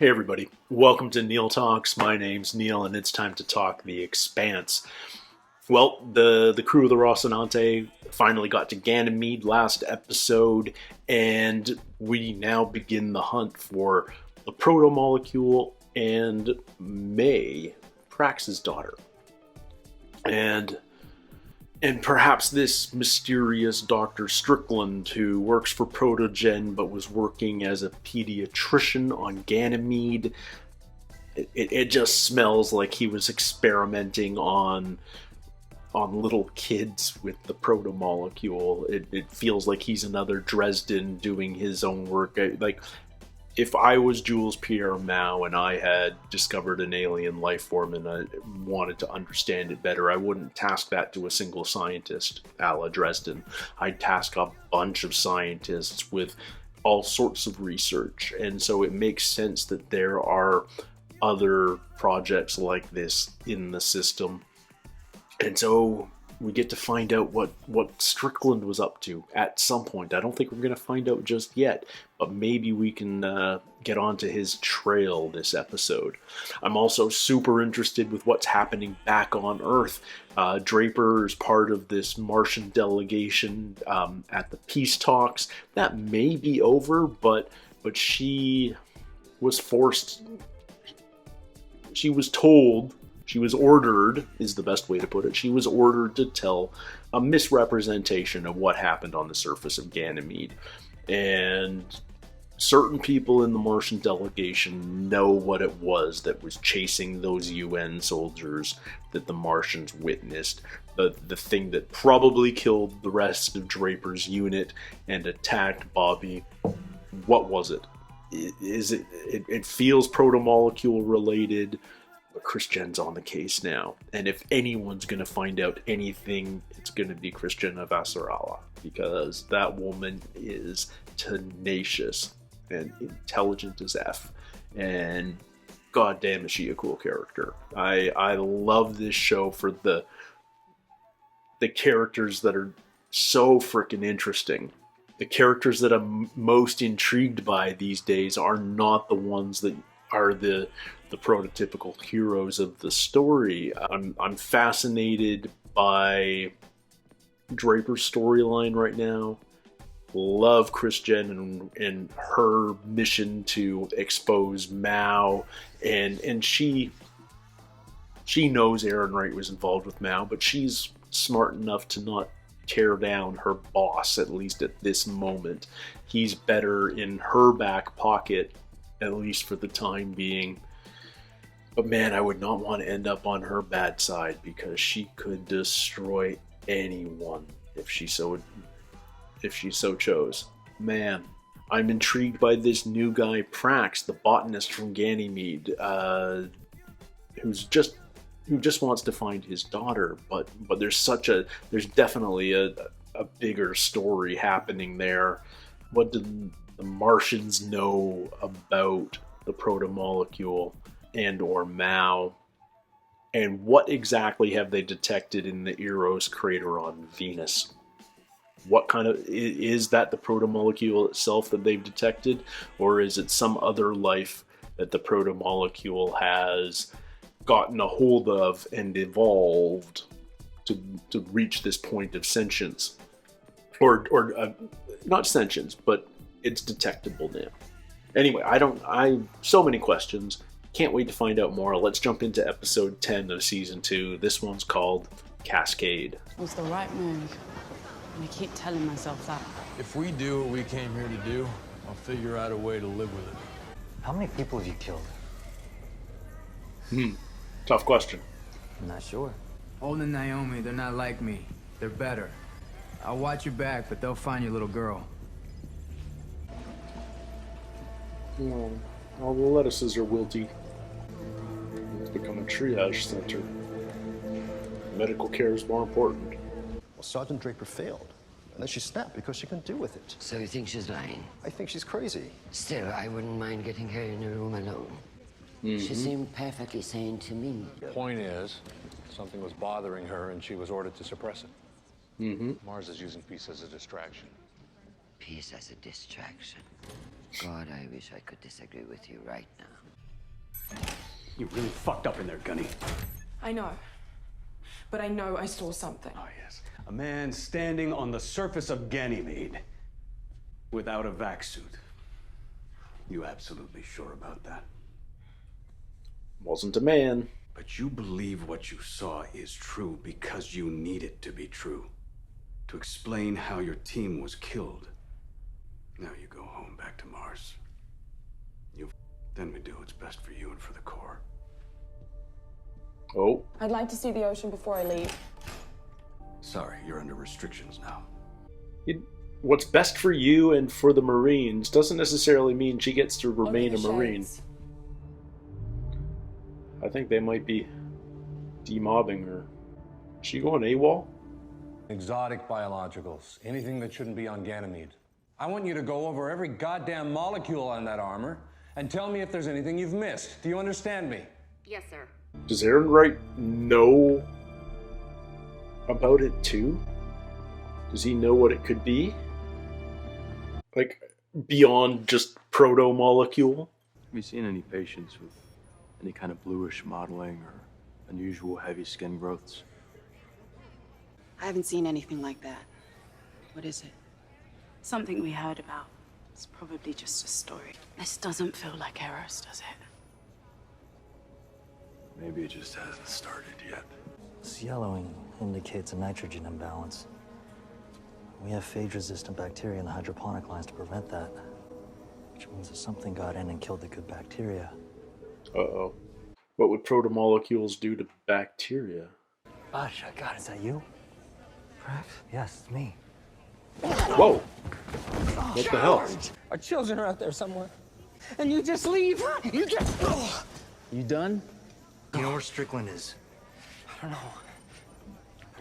Hey everybody, welcome to Neil Talks. My name's Neil and it's time to talk The Expanse. Well, the crew of the Rocinante finally got to Ganymede last episode, and we now begin the hunt for the proto-molecule and May, Prax's daughter. And perhaps this mysterious Dr. Strickland, who works for Protogen but was working as a pediatrician on Ganymede, it just smells like he was experimenting on little kids with the proto-molecule. It feels like he's another Dresden doing his own work. Like, if I was Jules Pierre Mao and I had discovered an alien life form and I wanted to understand it better, I wouldn't task that to a single scientist a la Dresden. I'd task a bunch of scientists with all sorts of research. And so it makes sense that there are other projects like this in the system. And so we get to find out what Strickland was up to at some point. I don't think we're going to find out just yet, but maybe we can get onto his trail this episode. I'm also super interested with what's happening back on Earth. Draper is part of this Martian delegation at the peace talks. That may be over, but she was forced. She was told. She was ordered, is the best way to put it. She was ordered to tell a misrepresentation of what happened on the surface of Ganymede. And certain people in the Martian delegation know what it was that was chasing those UN soldiers that the Martians witnessed. The thing that probably killed the rest of Draper's unit and attacked Bobby. What was it? It feels proto-molecule related. But Christian's on the case now, and if anyone's going to find out anything, it's going to be Christiana Vassarala, because that woman is tenacious and intelligent as F, and goddamn is she a cool character. I love this show for the characters that are so freaking interesting. The characters that I'm most intrigued by these days are not the ones that are the prototypical heroes of the story. I'm fascinated by Draper's storyline right now. Love Christian and her mission to expose Mao, and she knows Aaron Wright was involved with Mao, but she's smart enough to not tear down her boss, at least at this moment. He's better in her back pocket, at least for the time being. But man, I would not want to end up on her bad side, because she could destroy anyone if she so chose. Man, I'm intrigued by this new guy, Prax, the botanist from Ganymede, who just wants to find his daughter. But there's definitely a bigger story happening there. What did the Martians know about the proto-molecule and or Mao? And what exactly have they detected in the Eros crater on Venus? What kind of, is that the proto-molecule itself that they've detected? Or is it some other life that the proto-molecule has gotten a hold of and evolved to reach this point of sentience? Or not sentience, but it's detectable now. Anyway, so many questions. Can't wait to find out more. Let's jump into episode 10 of season 2. This one's called Cascade. It was the right move. And I keep telling myself that. If we do what we came here to do, I'll figure out a way to live with it. How many people have you killed? Tough question. I'm not sure. Olin and Naomi, they're not like me. They're better. I'll watch your back, but they'll find your little girl. Oh, all the lettuces are wilty. It's become a triage center. Medical care is more important. Well, Sergeant Draper failed. And then she snapped because she couldn't deal with it. So you think she's lying? I think she's crazy. Still, I wouldn't mind getting her in a room alone. She seemed perfectly sane to me. Point is, something was bothering her and she was ordered to suppress it. Mars is using peace as a distraction. peace as a distraction. God, I wish I could disagree with you right now. You really fucked up in there, Gunny. I know. But I know I saw something. Oh, yes. A man standing on the surface of Ganymede without a vac suit. You absolutely sure about that? Wasn't a man. But you believe what you saw is true because you need it to be true. To explain how your team was killed. Now you go home back to Mars. Then we do what's best for you and for the Corps. Oh. I'd like to see the ocean before I leave. Sorry, you're under restrictions now. What's best for you and for the Marines doesn't necessarily mean she gets to remain a Marine. I think they might be demobbing her. Is she going AWOL? Exotic biologicals. Anything that shouldn't be on Ganymede. I want you to go over every goddamn molecule on that armor and tell me if there's anything you've missed. Do you understand me? Yes, sir. Does Ehrenreich know about it too? Does he know what it could be? Like, beyond just proto-molecule? Have you seen any patients with any kind of bluish modeling or unusual heavy skin growths? I haven't seen anything like that. What is it? Something we heard about. It's probably just a story. This doesn't feel like Eros, does it? Maybe it just hasn't started yet. This yellowing indicates a nitrogen imbalance. We have phage-resistant bacteria in the hydroponic lines to prevent that. Which means that something got in and killed the good bacteria. Uh-oh. What would proto-molecules do to bacteria? Oh, God, is that you? Correct? Yes, it's me. Whoa! What the hell? Our children are out there somewhere. And you just leave. You just... Oh. You done? You know where Strickland is? I don't know.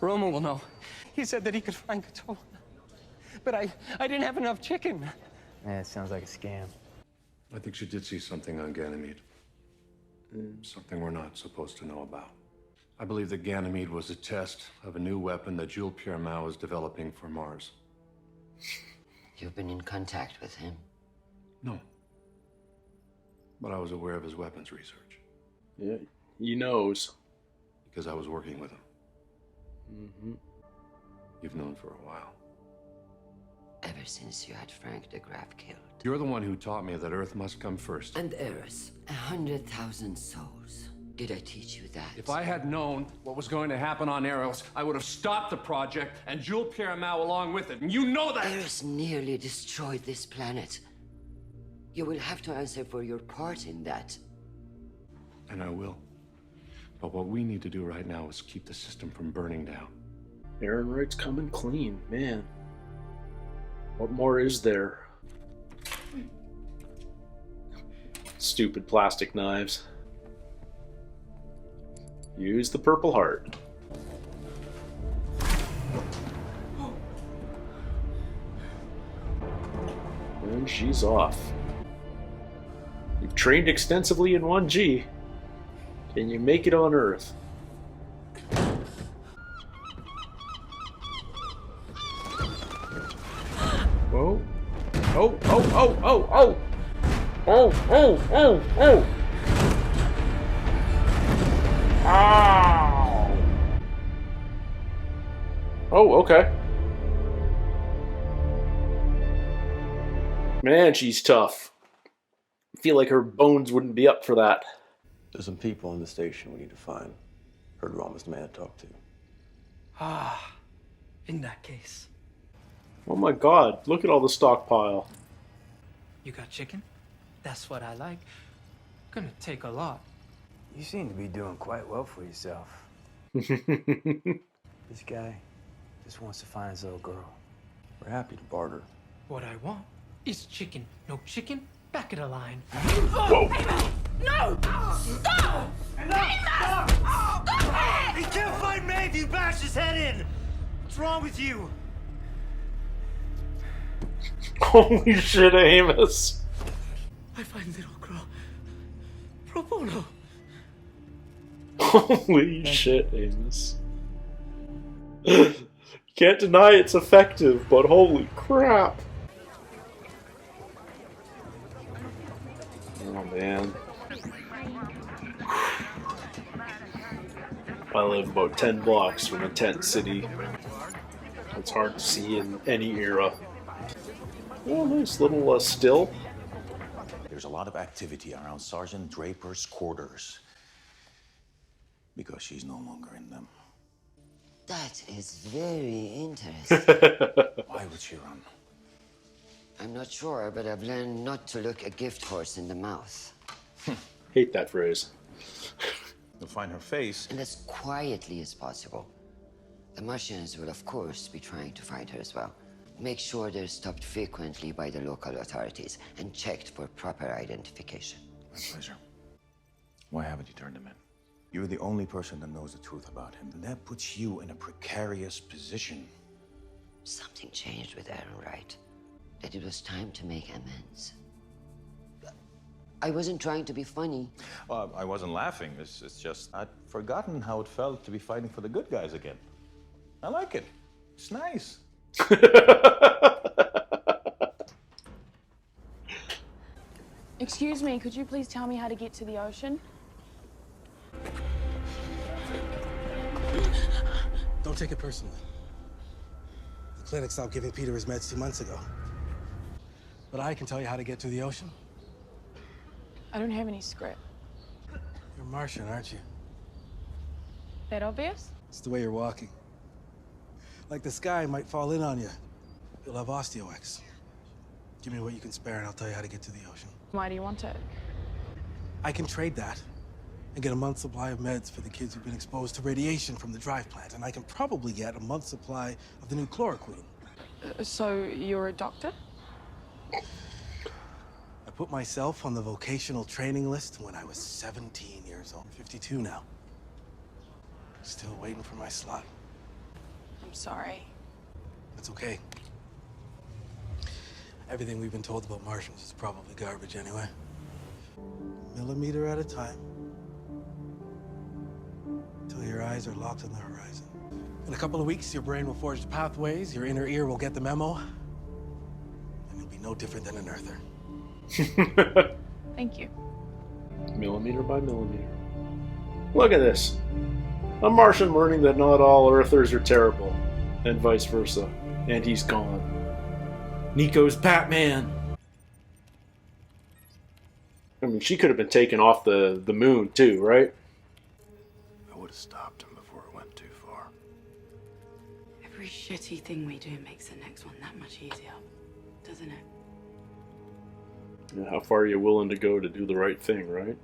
Roma will know. He said that he could find control. But I didn't have enough chicken. Yeah, it sounds like a scam. I think she did see something on Ganymede. Something we're not supposed to know about. I believe that Ganymede was a test of a new weapon that Jules Pierre Mao is developing for Mars. You've been in contact with him? No. But I was aware of his weapons research. Yeah, he knows. Because I was working with him. Mm-hmm. You've known for a while. Ever since you had Frank de Graaf killed. You're the one who taught me that Earth must come first. And Eris, 100,000 souls. Did I teach you that? If I had known what was going to happen on Eros, I would have stopped the project and Jules Pierre Mao along with it. And you know that! Eris nearly destroyed this planet. You will have to answer for your part in that. And I will. But what we need to do right now is keep the system from burning down. Ehrenreich's coming clean, man. What more is there? Stupid plastic knives. Use the Purple Heart. And she's off. You've trained extensively in 1G. Can you make it on Earth? Whoa. Oh, oh, oh, oh, oh! Oh, oh, oh, oh! Ow! Oh, okay. Man, she's tough. I feel like her bones wouldn't be up for that. There's some people in the station we need to find. Heard Roma's the man to talk to. Ah, in that case. Oh my god, look at all the stockpile. You got chicken? That's what I like. Gonna take a lot. You seem to be doing quite well for yourself. This guy just wants to find his little girl. We're happy to barter. What I want is chicken. No chicken, back of the line. Whoa! No! Stop! Amos! Stop it! He can't fight Maeve! You bashed his head in! What's wrong with you? Holy shit, Amos! I find little girl. Pro bono. Holy shit, Amos. Can't deny it's effective, but holy crap. Oh man. I live about 10 blocks from a tent city. It's hard to see in any era. Oh, nice little still. There's a lot of activity around Sergeant Draper's quarters. Because she's no longer in them. That is very interesting. Why would she run? I'm not sure, but I've learned not to look a gift horse in the mouth. Hate that phrase. You'll find her face. And as quietly as possible. The Martians will, of course, be trying to find her as well. Make sure they're stopped frequently by the local authorities and checked for proper identification. My pleasure. Why haven't you turned him in? You're the only person that knows the truth about him. And that puts you in a precarious position. Something changed with Aaron, right? That it was time to make amends. I wasn't trying to be funny. Well, I wasn't laughing. It's just I'd forgotten how it felt to be fighting for the good guys again. I like it. It's nice. Excuse me, could you please tell me how to get to the ocean? Don't take it personally. The clinic stopped giving Peter his meds 2 months ago. But I can tell you how to get to the ocean. I don't have any script. You're Martian, aren't you? That obvious? It's the way you're walking. Like the sky might fall in on you. You'll have osteo-X. Give me what you can spare and I'll tell you how to get to the ocean. Why do you want it? I can trade that and get a month's supply of meds for the kids who've been exposed to radiation from the drive plant. And I can probably get a month's supply of the new chloroquine. So you're a doctor? I put myself on the vocational training list when I was 17 years old. I'm 52 now. Still waiting for my slot. I'm sorry. It's okay. Everything we've been told about Martians is probably garbage anyway. Millimeter at a time. Until your eyes are locked on the horizon. In a couple of weeks, your brain will forge the pathways, your inner ear will get the memo, and you'll be no different than an Earther. Thank you. Millimeter by millimeter. Look at this. A Martian learning that not all Earthers are terrible, and vice versa. And he's gone. Nico's Batman. I mean, she could have been taken off the moon too, right? I would have stopped him before it went too far. Every shitty thing we do makes the next one that much easier, doesn't it? How far are you willing to go to do the right thing, right?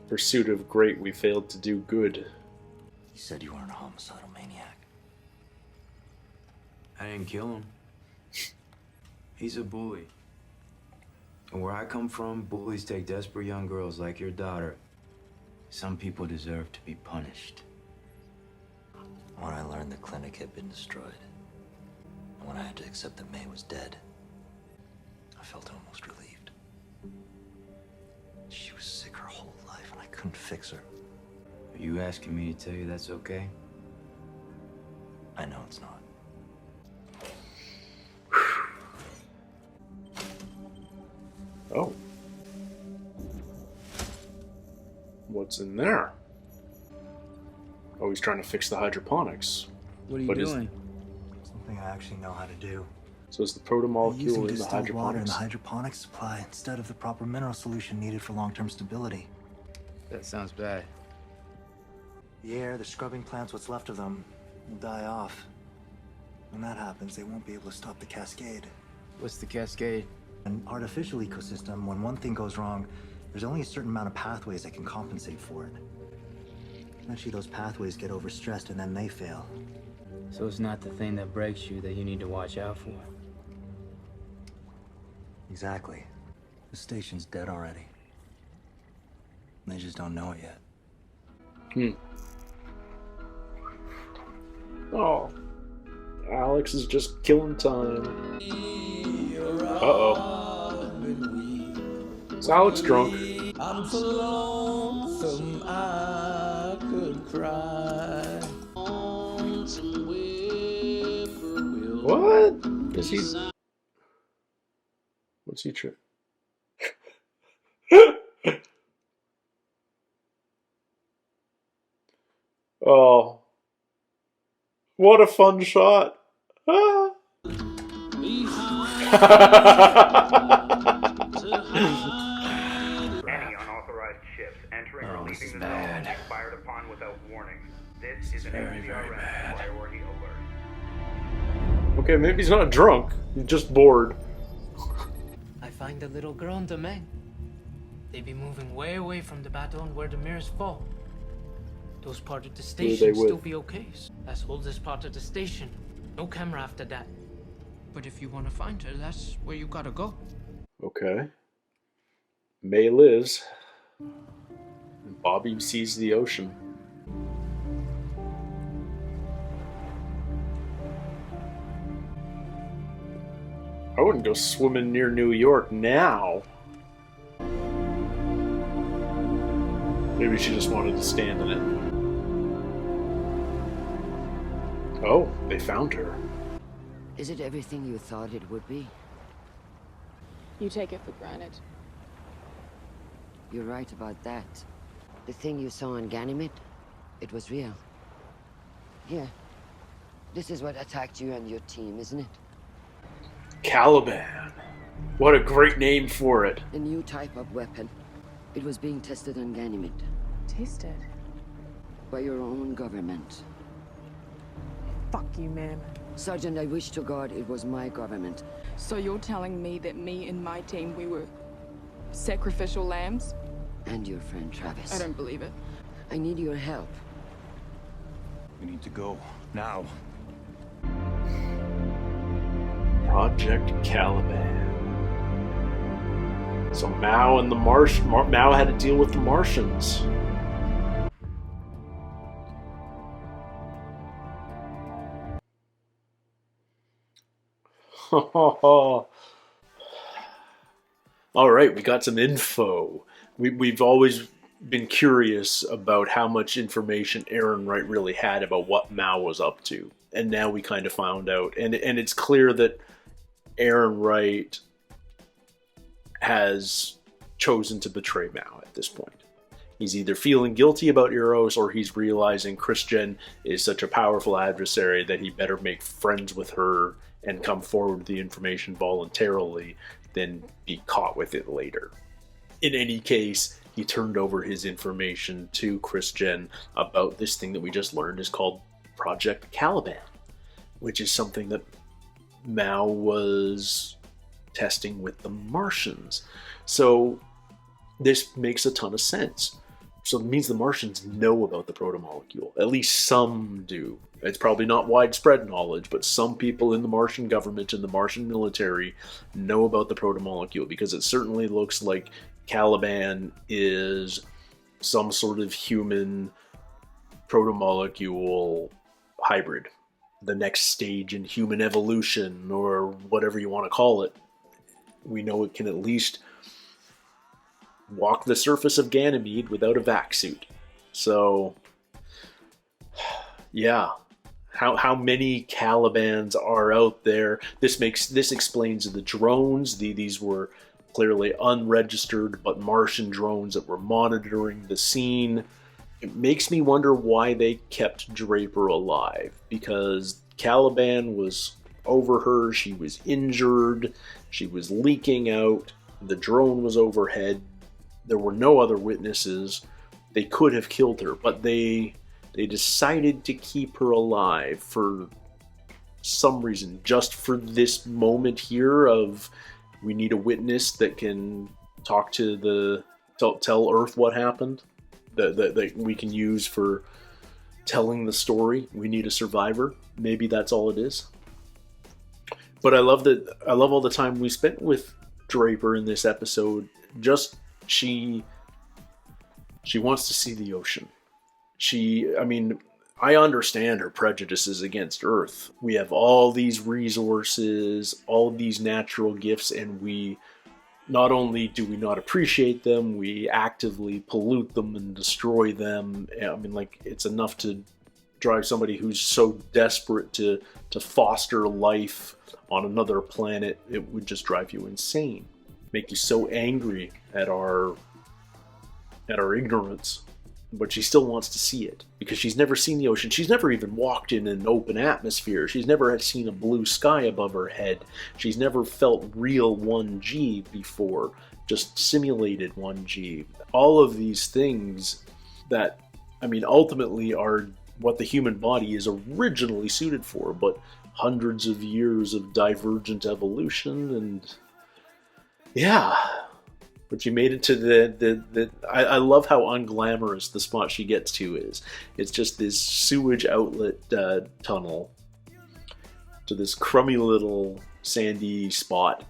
Pursuit of great, we failed to do good. You said you weren't a homicidal maniac. I didn't kill him. He's a bully. And where I come from, bullies take desperate young girls like your daughter. Some people deserve to be punished. When I learned the clinic had been destroyed, and when I had to accept that May was dead, I felt almost relieved. She was sick her whole life, and I couldn't fix her. Are you asking me to tell you that's okay? I know it's not. Oh. What's in there? Oh, he's trying to fix the hydroponics. What are you doing? Something I actually know how to do. So it's the protomolecule Using in the distilled water in hydroponics. the hydroponics supply instead of the proper mineral solution needed for long-term stability. That sounds bad. The air, the scrubbing plants, what's left of them, will die off. When that happens, they won't be able to stop the cascade. What's the cascade? An artificial ecosystem, when one thing goes wrong, there's only a certain amount of pathways that can compensate for it. Eventually those pathways get overstressed and then they fail. So it's not the thing that breaks you that you need to watch out for. Exactly. The station's dead already. They just don't know it yet. Oh. Alex is just killing time. Uh-oh. Is Alex drunk? I'm so lonesome I could cry. What? Is he... What's he trying? What a fun shot. Ah. Any unauthorized ships entering or leaving the zone will be fired upon without warning. This is an MCRS priority alert. Okay, maybe he's not drunk. He's just bored. I find a little girl in the man. They be moving way away from the battle and where the mirrors fall. Those part of the station still be okay. That's oldest part of the station. No camera after that. But if you want to find her, that's where you gotta go. Okay. May lives. And Bobby sees the ocean. I wouldn't go swimming near New York now. Maybe she just wanted to stand in it. Oh, they found her. Is it everything you thought it would be? You take it for granted. You're right about that. The thing you saw on Ganymede, it was real. Here. This is what attacked you and your team, isn't it? Caliban. What a great name for it. A new type of weapon. It was being tested on Ganymede. Tested? By your own government. Fuck you, ma'am. Sergeant, I wish to God it was my government. So you're telling me that me and my team, we were sacrificial lambs? And your friend Travis. I don't believe it. I need your help. We need to go. Now. Project Caliban. So Mao and the Mao had to deal with the Martians. All right, we got some info. We've always been curious about how much information Aaron Wright really had about what Mao was up to, and now we kind of found out. And it's clear that Aaron Wright has chosen to betray Mao at this point. He's either feeling guilty about Eros, or he's realizing Christian is such a powerful adversary that he better make friends with her and come forward with the information voluntarily than be caught with it later. In any case, he turned over his information to Christian about this thing that we just learned is called Project Caliban, which is something that Mao was testing with the Martians. So this makes a ton of sense. So it means the Martians know about the protomolecule. At least some do. It's probably not widespread knowledge, but some people in the Martian government and the Martian military know about the protomolecule, because it certainly looks like Caliban is some sort of human protomolecule hybrid. The next stage in human evolution, or whatever you want to call it. We know it can at least walk the surface of Ganymede without a vac suit. So, yeah. How many Calibans are out there? This explains the drones. These were clearly unregistered but Martian drones that were monitoring the scene. It makes me wonder why they kept Draper alive, because Caliban was over her, she was injured, she was leaking out, the drone was overhead, there were no other witnesses. They could have killed her, but they decided to keep her alive for some reason, just for this moment here of we need a witness that can talk to tell Earth what happened, that we can use for telling the story. We need a survivor. Maybe that's all it is. But I love all the time we spent with Draper in this episode. Just she wants to see the ocean. I understand her prejudices against Earth. We have all these resources, all these natural gifts, and we not only do we not appreciate them, we actively pollute them and destroy them. It's enough to drive somebody who's so desperate to foster life on another planet. It would just drive you insane, make you so angry at our ignorance but she still wants to see it because she's never seen the ocean. She's never even walked in an open atmosphere. She's never seen a blue sky above her head. She's never felt real 1G before, just simulated 1G. All of these things that, I mean, ultimately are what the human body is originally suited for, but hundreds of years of divergent evolution, and yeah. But she made it to the I love how unglamorous the spot she gets to is. It's just this sewage outlet tunnel to this crummy little sandy spot.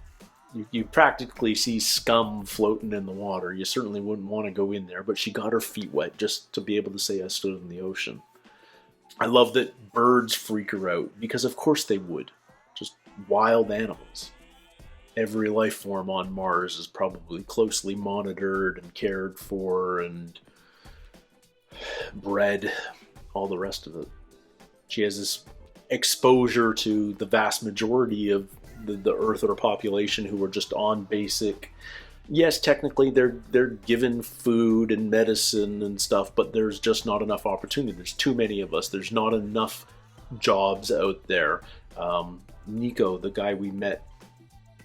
You practically see scum floating in the water. You certainly wouldn't want to go in there, but she got her feet wet just to be able to say I stood in the ocean. I love that birds freak her out, because of course they would. Just wild animals. Every life form on Mars is probably closely monitored and cared for and bred, all the rest of it. She has this exposure to the vast majority of the Earth or population who are just on basic... Yes, technically they're given food and medicine and stuff, but there's just not enough opportunity. There's too many of us. There's not enough jobs out there. Nico, the guy we met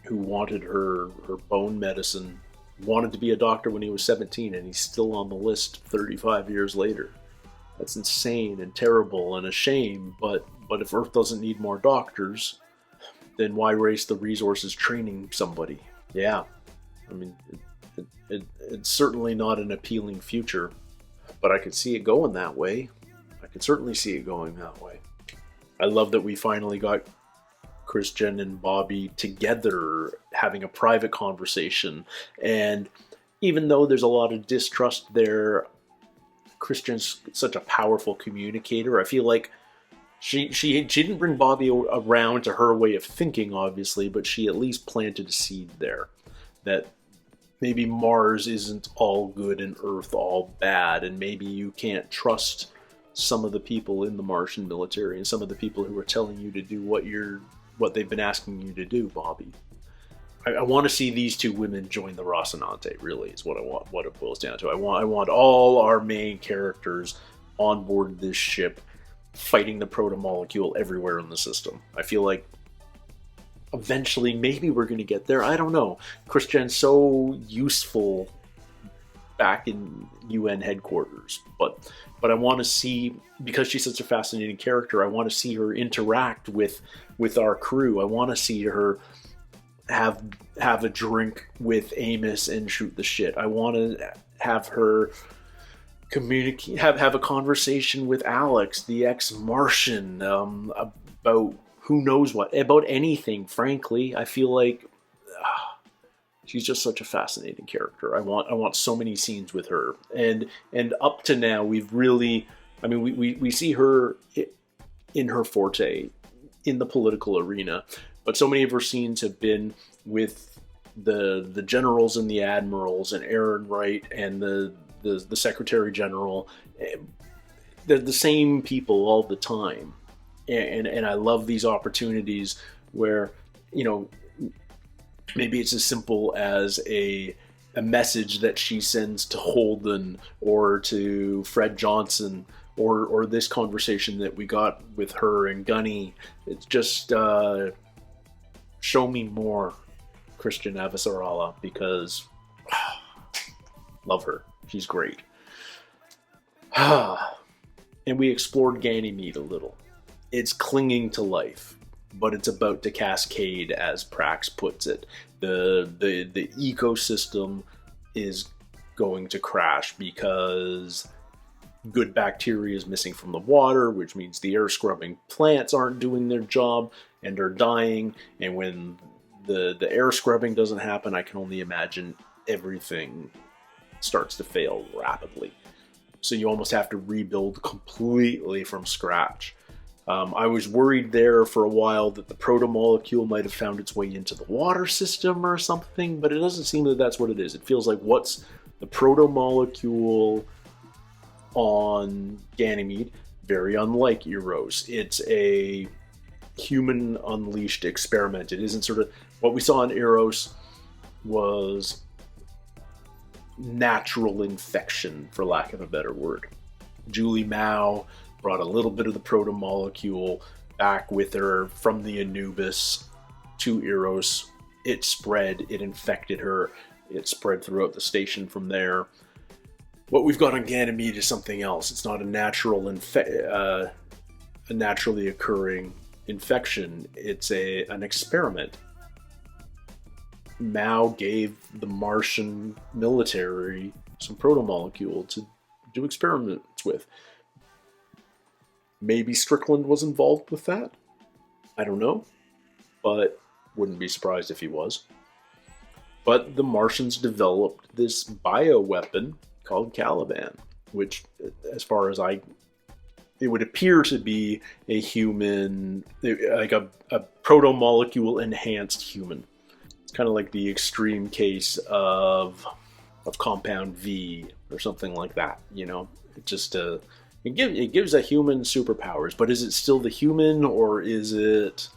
who wanted her bone medicine, wanted to be a doctor when he was 17, and he's still on the list 35 years later. That's insane and terrible and a shame, but if Earth doesn't need more doctors, then why waste the resources training somebody? Yeah, I mean, it's certainly not an appealing future, but I could see it going that way. I could certainly see it going that way. I love that we finally got Christian and Bobby together having a private conversation, and even though there's a lot of distrust there, Christian's such a powerful communicator. I feel like she didn't bring Bobby around to her way of thinking, obviously, but she at least planted a seed there that maybe Mars isn't all good and Earth all bad, and maybe you can't trust some of the people in the Martian military and some of the people who are telling you to do what they've been asking you to do, Bobby. I want to see these two women join the Rocinante, really, is what I want, what it boils down to. I want all our main characters on board this ship fighting the proto-molecule everywhere in the system. I feel like eventually maybe we're going to get there. I don't know. Christian's so useful back in UN headquarters, but I want to see, because she's such a fascinating character, I want to see her interact with our crew. I want to see her have a drink with Amos and shoot the shit. I want to have her communicate, have a conversation with Alex, the ex-Martian, about who knows what, about anything, frankly. I feel like she's just such a fascinating character. I want so many scenes with her. And up to now, we've really, I mean, we see her in her forte in the political arena, but so many of her scenes have been with the generals and the admirals and Aaron Wright and the Secretary General. They're the same people all the time. And I love these opportunities where, you know, maybe it's as simple as a message that she sends to Holden or to Fred Johnson, or this conversation that we got with her and Gunny. It's just show me more Christian Avasarala, because love her. She's great. And we explored Ganymede a little. It's clinging to life, but it's about to cascade, as Prax puts it. The ecosystem is going to crash because good bacteria is missing from the water, which means the air scrubbing plants aren't doing their job and are dying. And when the air scrubbing doesn't happen, I can only imagine everything starts to fail rapidly. So you almost have to rebuild completely from scratch. I was worried there for a while that the proto-molecule might have found its way into the water system or something, but it doesn't seem that that's what it is. It feels like what's the proto-molecule on Ganymede, very unlike Eros. It's a human unleashed experiment. It isn't sort of what we saw in Eros was natural infection, for lack of a better word. Julie Mao brought a little bit of the proto-molecule back with her from the Anubis to Eros. It spread, it infected her, it spread throughout the station from there. What we've got on Ganymede is something else. It's not a natural a naturally occurring infection. It's an experiment. Mao gave the Martian military some proto-molecule to do experiments with. Maybe Strickland was involved with that? I don't know, but wouldn't be surprised if he was. But the Martians developed this bioweapon called Caliban, which, as far as it would appear to be a human, like a proto-molecule enhanced human. It's kind of like the extreme case of Compound V or something like that, you know? It just it gives a human superpowers, but is it still the human, or is it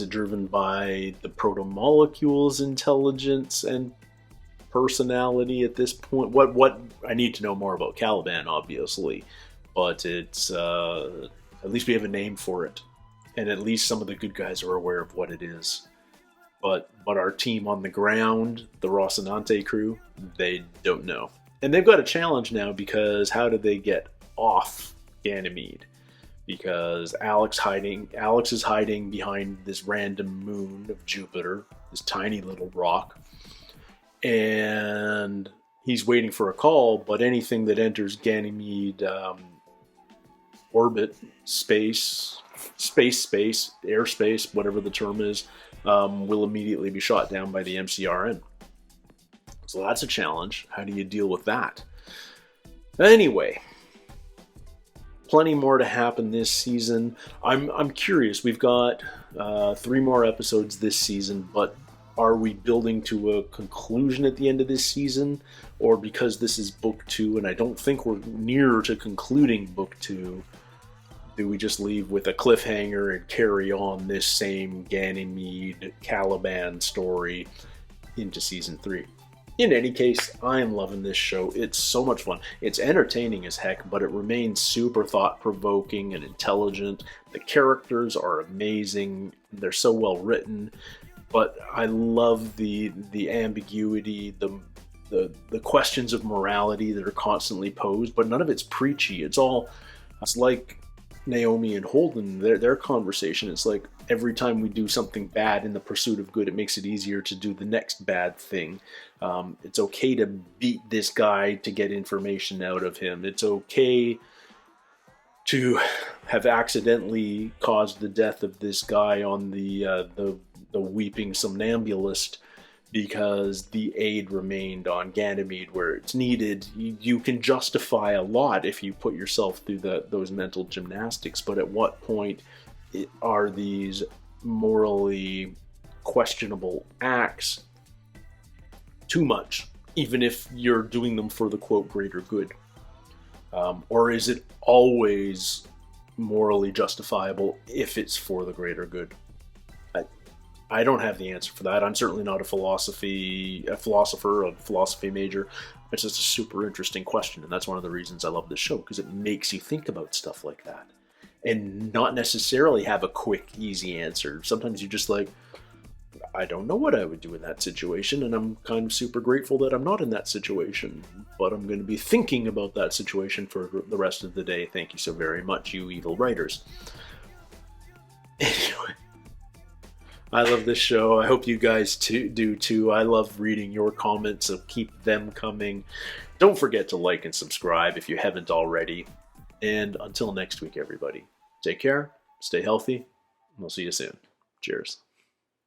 driven by the proto-molecule's intelligence and personality at this point? What I need to know more about Caliban, obviously, but it's at least we have a name for it, and at least some of the good guys are aware of what it is. But our team on the ground, the Rocinante crew, they don't know. And they've got a challenge now, because how do they get off Ganymede? Because Alex is hiding behind this random moon of Jupiter, this tiny little rock. And he's waiting for a call, but anything that enters Ganymede orbit, airspace, whatever the term is, will immediately be shot down by the MCRN. So that's a challenge. How do you deal with that? Anyway, plenty more to happen this season. I'm curious. We've got 3 more episodes this season, but are we building to a conclusion at the end of this season? Or because this is book 2, and I don't think we're near to concluding book 2, do we just leave with a cliffhanger and carry on this same Ganymede Caliban story into season 3? In any case, I am loving this show. It's so much fun. It's entertaining as heck, but it remains super thought-provoking and intelligent. The characters are amazing. They're so well written. But I love the ambiguity, the questions of morality that are constantly posed, but none of it's preachy. It's like Naomi and Holden, their conversation. It's like every time we do something bad in the pursuit of good, it makes it easier to do the next bad thing. It's okay to beat this guy to get information out of him. It's okay to have accidentally caused the death of this guy on the weeping somnambulist, because the aid remained on Ganymede where it's needed. You can justify a lot if you put yourself through those mental gymnastics, but at what point are these morally questionable acts too much, even if you're doing them for the quote greater good? Or is it always morally justifiable if it's for the greater good? I don't have the answer for that. I'm certainly not a philosophy major. It's just a super interesting question, and that's one of the reasons I love this show, because it makes you think about stuff like that, and not necessarily have a quick, easy answer. Sometimes you're just like, I don't know what I would do in that situation, and I'm kind of super grateful that I'm not in that situation, but I'm going to be thinking about that situation for the rest of the day. Thank you so very much, you evil writers. Anyway, I love this show. I hope you guys do too. I love reading your comments, so keep them coming. Don't forget to like and subscribe if you haven't already. And until next week, everybody, take care, stay healthy, and we'll see you soon. Cheers.